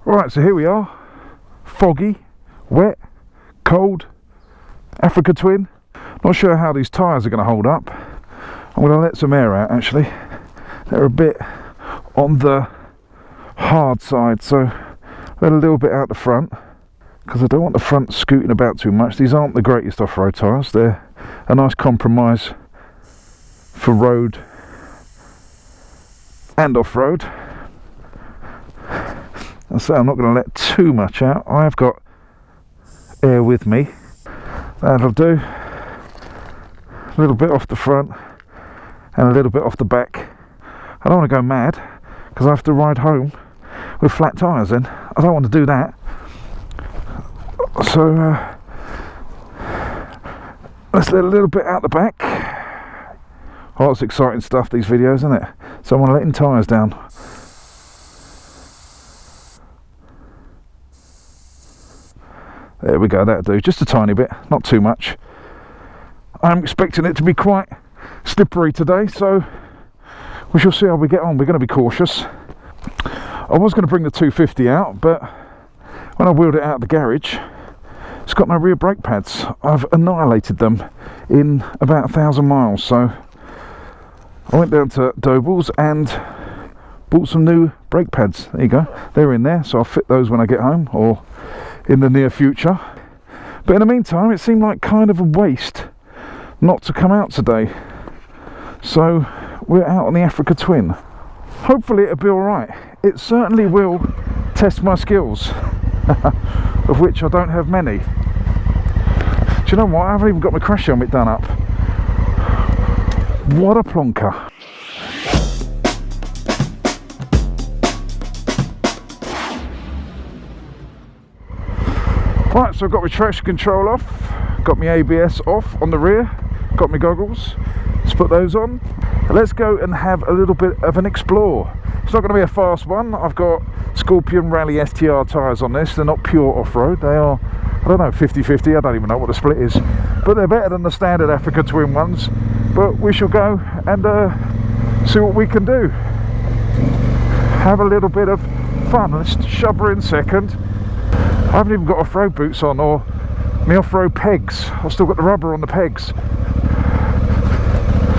Right, so here we are. Foggy, wet, cold, Africa Twin. Not sure how these tyres are going to hold up. I'm going to let some air out actually. They're a bit on the hard side, so let a little bit out the front because I don't want the front scooting about too much. These aren't the greatest off-road tyres. They're a nice compromise for road and off-road. And so I'm not going to let too much out. I've got air with me. That'll do. A little bit off the front and a little bit off the back. I don't want to go mad because I have to ride home with flat tyres then. I don't want to do that. So let's let a little bit out the back. Oh, it's exciting stuff, these videos, isn't it? So I'm going to let tyres down. There we go, that'll do. Just a tiny bit, not too much. I'm expecting it to be quite slippery today, so we shall see how we get on. We're going to be cautious. I was going to bring the 250 out, but when I wheeled it out of the garage, it's got no rear brake pads. I've annihilated them in about 1,000 miles, so I went down to Doble's and bought some new brake pads. There you go, they're in there, so I'll fit those when I get home or in the near future. But in the meantime, it seemed like kind of a waste not to come out today, so we're out on the Africa Twin. Hopefully it'll be alright. It certainly will test my skills of which I don't have many. Do you know what, I haven't even got my crash helmet done up. What a plonker. Right, so I've got my traction control off, got my ABS off on the rear, got my goggles. Let's put those on. Let's go and have a little bit of an explore. It's not going to be a fast one. I've got Scorpion Rally STR tyres on this. They're not pure off-road. They are, I don't know, 50-50. I don't even know what the split is. But they're better than the standard Africa Twin ones. But we shall go and see what we can do. Have a little bit of fun. Let's shove her in second. I haven't even got off-road boots on or my off-road pegs. I've still got the rubber on the pegs.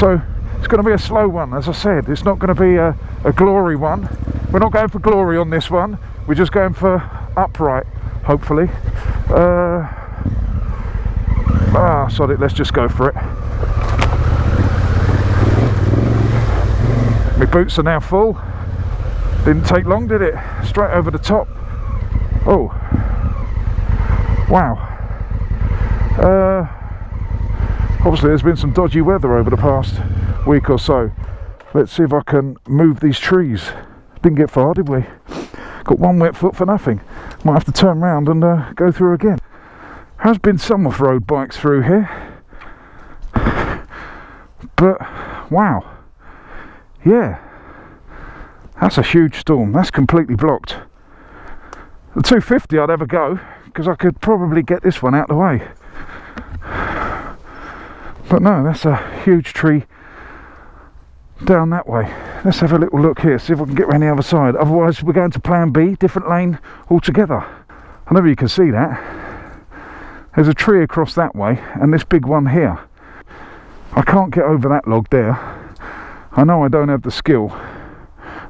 So it's going to be a slow one, as I said. It's not going to be a glory one. We're not going for glory on this one. We're just going for upright, hopefully. Sod it, let's just go for it. My boots are now full. Didn't take long, did it? Straight over the top. Oh. Wow. Obviously there's been some dodgy weather over the past week or so. Let's see if I can move these trees. Didn't get far, did we? Got one wet foot for nothing. Might have to turn round and go through again. Has been some off-road bikes through here, but wow, yeah, that's a huge storm. That's completely blocked. The 250 I'd ever go, because I could probably get this one out the way. But no, that's a huge tree down that way. Let's have a little look here, see if I can get around the other side. Otherwise we're going to plan B, different lane altogether. I don't know if you can see that. There's a tree across that way and this big one here. I can't get over that log there. I know I don't have the skill.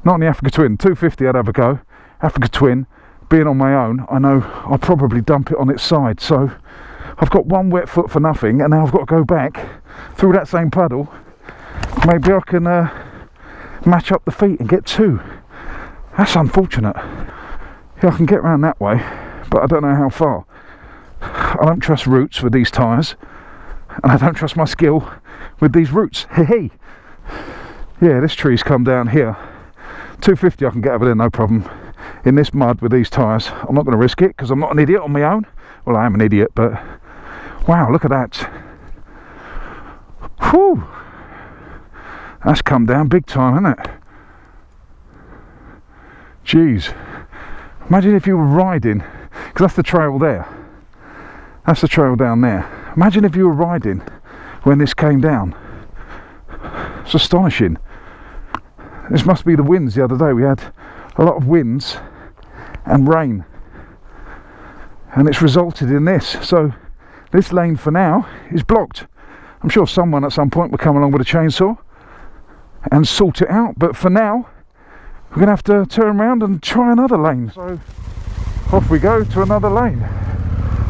Not on the Africa Twin. 250 I'd have a go. Africa Twin, being on my own, I know I'll probably dump it on its side. So I've got one wet foot for nothing and now I've got to go back through that same puddle. Maybe I can match up the feet and get two. That's unfortunate. Yeah, I can get around that way, but I don't know how far. I don't trust roots with these tyres, and I don't trust my skill with these roots. Hey, yeah, this tree's come down here. 250 I can get over there, no problem. In this mud with these tyres, I'm not going to risk it because I'm not an idiot on my own. Well, I am an idiot, but wow, look at that. Whew. That's come down big time, hasn't it? Jeez. Imagine if you were riding, because that's the trail there. That's the trail down there. Imagine if you were riding when this came down. It's astonishing. This must be the winds the other day. We had a lot of winds and rain, and it's resulted in this. So this lane for now is blocked. I'm sure someone at some point will come along with a chainsaw and sort it out, but for now we're gonna have to turn around and try another lane. So off we go to another lane.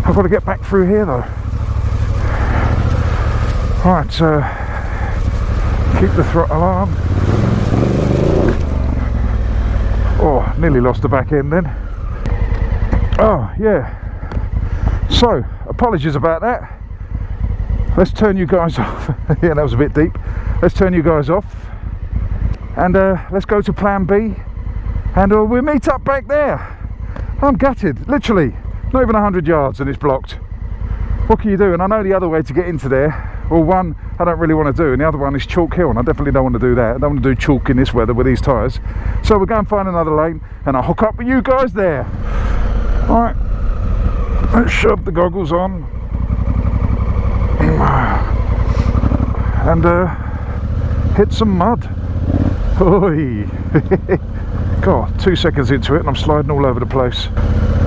I've got to get back through here though. Right, keep the throttle on. Oh, nearly lost the back end then. Oh yeah, so apologies about that. Let's turn you guys off. Yeah, that was a bit deep. Let's turn you guys off and let's go to plan B, and we'll meet up back there. I'm gutted, literally not even 100 yards and it's blocked. What can you do? And I know the other way to get into there, well, one I don't really want to do, and the other one is Chalk Hill, and I definitely don't want to do that. I don't want to do chalk in this weather with these tyres. So we'll go and find another lane and I'll hook up with you guys there. Alright, let's shove the goggles on and hit some mud. Oi. God, 2 seconds into it and I'm sliding all over the place.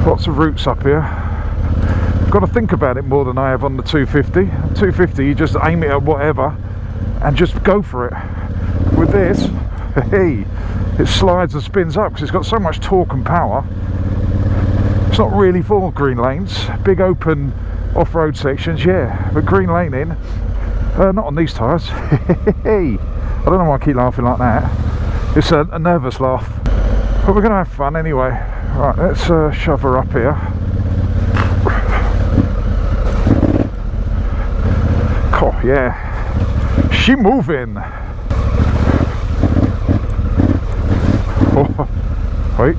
Lots of roots up here. I've got to think about it more than I have on the 250. 250, you just aim it at whatever and just go for it. With this, hey, it slides and spins up because it's got so much torque and power. It's not really for green lanes. Big open off-road sections, yeah, but green lane in, not on these tyres. Hey, I don't know why I keep laughing like that. It's a nervous laugh, but we're going to have fun anyway. Right, let's shove her up here. Oh yeah, she moving. Oh, wait.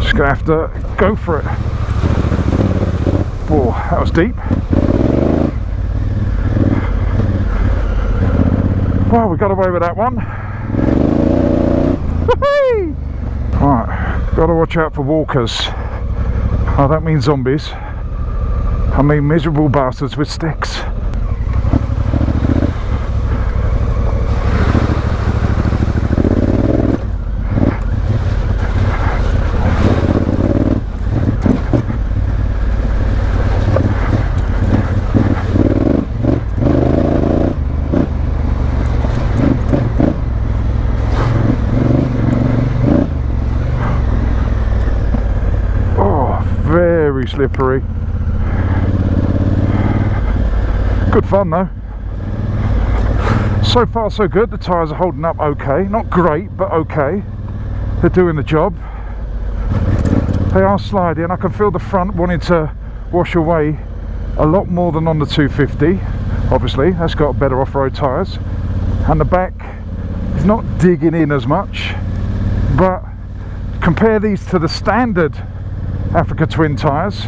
Just gonna have to go for it. Whoa, that was deep. Well, we got away with that one. Right, gotta watch out for walkers. I don't mean zombies, I mean miserable bastards with sticks. Very slippery. Good fun though. So far so good. The tyres are holding up okay. Not great, but okay. They're doing the job. They are sliding. I can feel the front wanting to wash away a lot more than on the 250. Obviously, that's got better off-road tyres. And the back is not digging in as much. But compare these to the standard Africa Twin tyres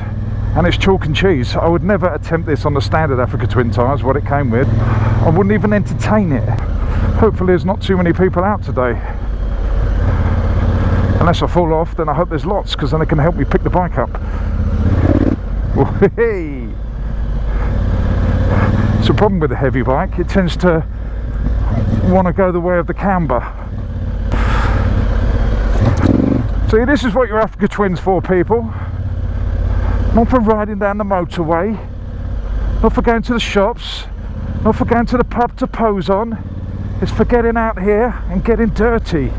and it's chalk and cheese. I would never attempt this on the standard Africa Twin tyres, what it came with. I wouldn't even entertain it. Hopefully there's not too many people out today. Unless I fall off, then I hope there's lots, because then they can help me pick the bike up. Hey. It's a problem with a heavy bike, it tends to want to go the way of the camber. See, this is what your Africa Twin's for, people. Not for riding down the motorway, not for going to the shops, not for going to the pub to pose on. It's for getting out here and getting dirty.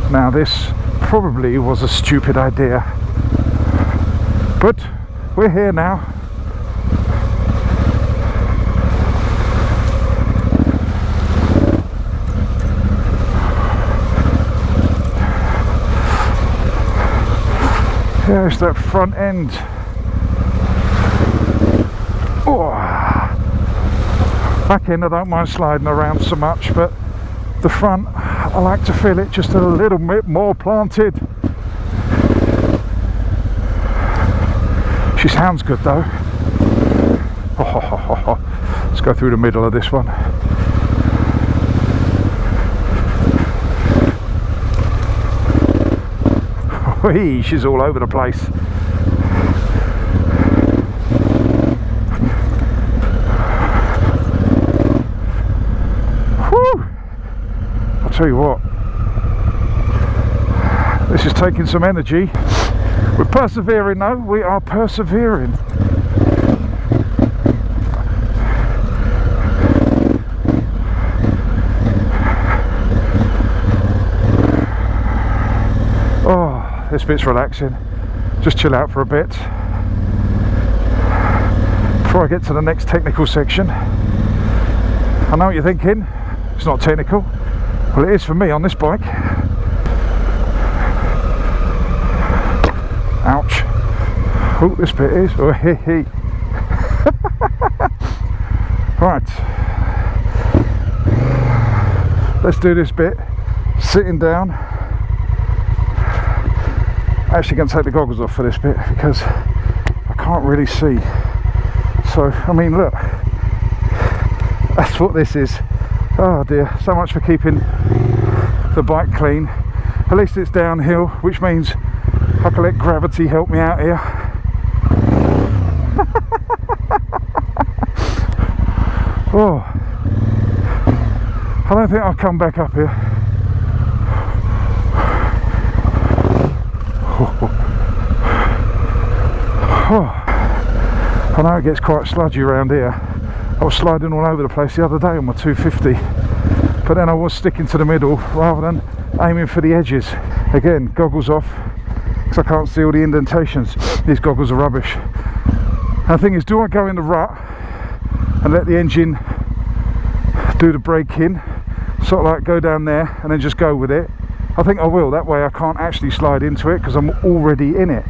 Now this probably was a stupid idea, but we're here now. There's that front end. Oh. Back end I don't mind sliding around so much, but the front I like to feel it just a little bit more planted. She sounds good though. Oh. Let's go through the middle of this one. She's all over the place. Whew. tell you what, this is taking some energy. We're persevering though, we are persevering. Oh, this bit's relaxing. Just chill out for a bit before I get to the next technical section. I know what you're thinking, it's not technical. Well, it is for me on this bike. Ouch. Oh, this bit is. Oh, hee hee. Right. Let's do this bit. Sitting down. I'm actually going to take the goggles off for this bit because I can't really see. So, I mean, look. That's what this is. Oh dear. So much for keeping the bike clean. At least it's downhill, which means I can let gravity help me out here. Oh, I don't think I'll come back up here. Oh, I know it gets quite sludgy around here. I was sliding all over the place the other day on my 250, but then I was sticking to the middle rather than aiming for the edges. Again, goggles off, because I can't see all the indentations. These goggles are rubbish. And the thing is, do I go in the rut and let the engine do the braking, sort of like go down there and then just go with it? I think I will. That way I can't actually slide into it because I'm already in it.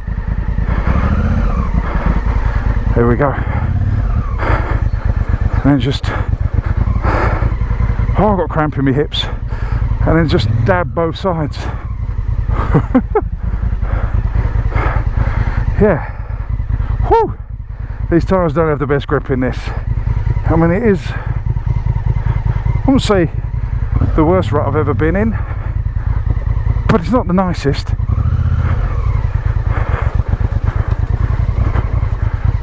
There we go. And then just, oh, I've got cramp in my hips. And then just dab both sides. Yeah. Whew. These tyres don't have the best grip in this. I mean, it is, I wouldn't say the worst rut I've ever been in, but it's not the nicest.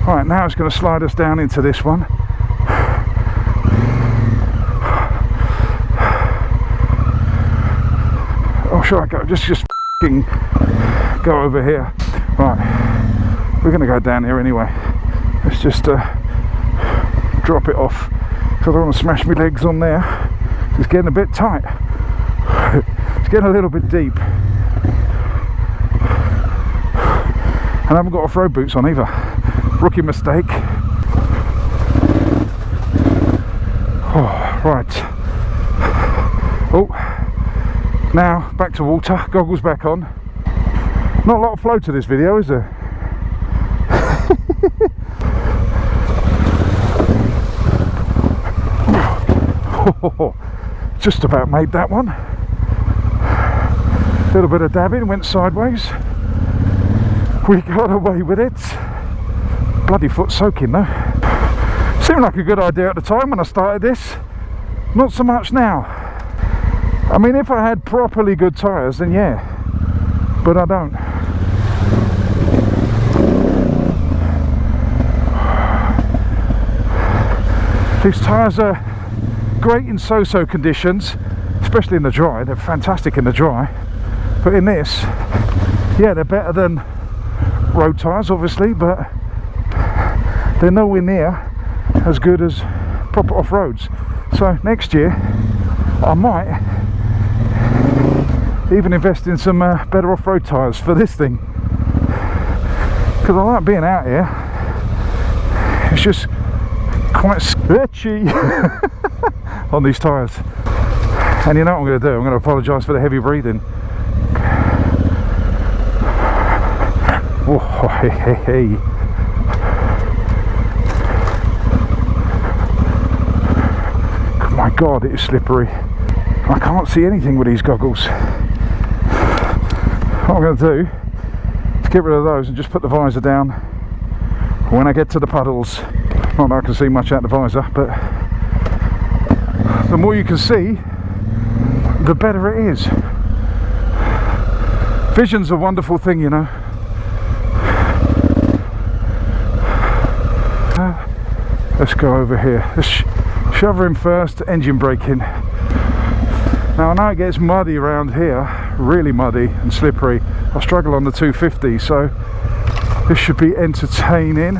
Right, now it's going to slide us down into this one. Oh, should I go? Just f***ing go over here. Right, we're going to go down here anyway. Let's just drop it off, because I don't want to smash my legs on there. It's getting a bit tight. It's getting a little bit deep. And I haven't got off-road boots on either. Rookie mistake. Oh, right. Oh, now back to water. Goggles back on. Not a lot of flow to this video, is there? Oh, just about made that one. A little bit of dabbing, went sideways. We got away with it. Bloody foot soaking though. Seemed like a good idea at the time when I started this. Not so much now. I mean, if I had properly good tyres, then yeah. But I don't. These tyres are great in so-so conditions, especially in the dry. They're fantastic in the dry. But in this, yeah, they're better than road tyres, obviously, but they're nowhere near as good as proper off-roads. So next year, I might even invest in some better off-road tyres for this thing. Because I like being out here. It's just quite sketchy on these tyres. And you know what I'm going to do? I'm going to apologise for the heavy breathing. Oh, hey, hey, hey. My God, it is slippery. I can't see anything with these goggles. What I'm going to do is get rid of those and just put the visor down when I get to the puddles. Not that I can see much out the visor, but the more you can see, the better it is. Vision's a wonderful thing, you know. Let's go over here. Let's shove her in first, engine braking. Now I know it gets muddy around here, really muddy and slippery. I struggle on the 250, so this should be entertaining.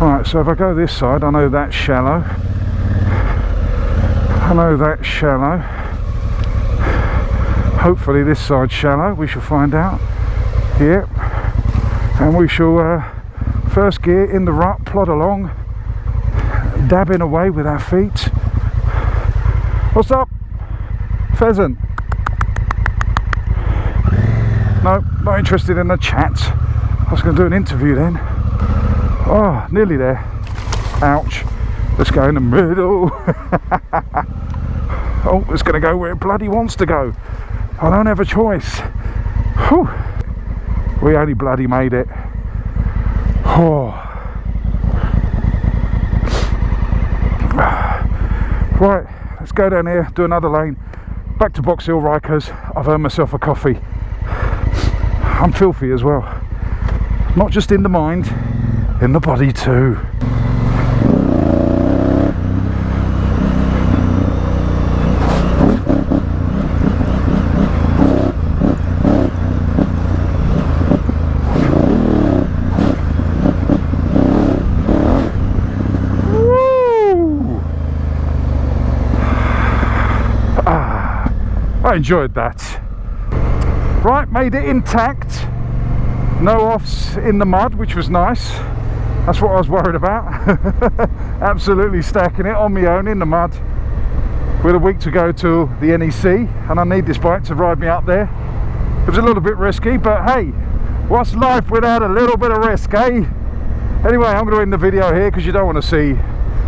Right, so if I go this side, I know that's shallow. I know that's shallow. Hopefully this side's shallow, we shall find out. Yep. And we shall first gear in the rut, plod along, dabbing away with our feet. What's up? Pheasant? No, not interested in the chat. I was going to do an interview then. Oh, nearly there. Ouch. Let's go in the middle. Oh, it's going to go where it bloody wants to go. I don't have a choice. Whew. We only bloody made it. Oh. Right, let's go down here, do another lane. Back to Box Hill Rikers. I've earned myself a coffee. I'm filthy as well. Not just in the mind, in the body too. I enjoyed that. Right, made it intact. No offs in the mud, which was nice. That's what I was worried about. Absolutely stacking it on my own in the mud. With a week to go to the NEC, and I need this bike to ride me up there. It was a little bit risky, but hey, what's life without a little bit of risk, eh? Anyway, I'm going to end the video here because you don't want to see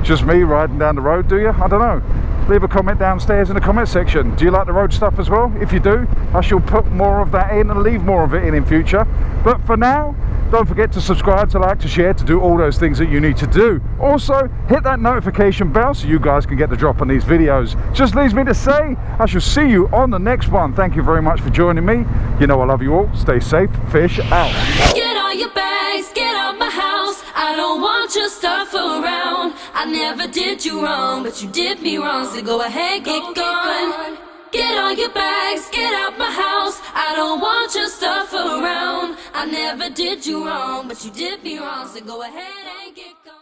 just me riding down the road, do you? I don't know. Leave a comment downstairs in the comment section. Do you like the road stuff as well? If you do, I shall put more of that in and leave more of it in future. But for now, don't forget to subscribe, to like, to share, to do all those things that you need to do. Also, hit that notification bell so you guys can get the drop on these videos. Just leaves me to say, I shall see you on the next one. Thank you very much for joining me. You know I love you all. Stay safe. Fish out. Get all your bags, get out my house. I don't want your stuff around. I never did you wrong, but you did me wrong. So go ahead, get gone. Get all your bags, get out my house. I don't want your stuff around. I never did you wrong, but you did me wrong. So go ahead and get gone.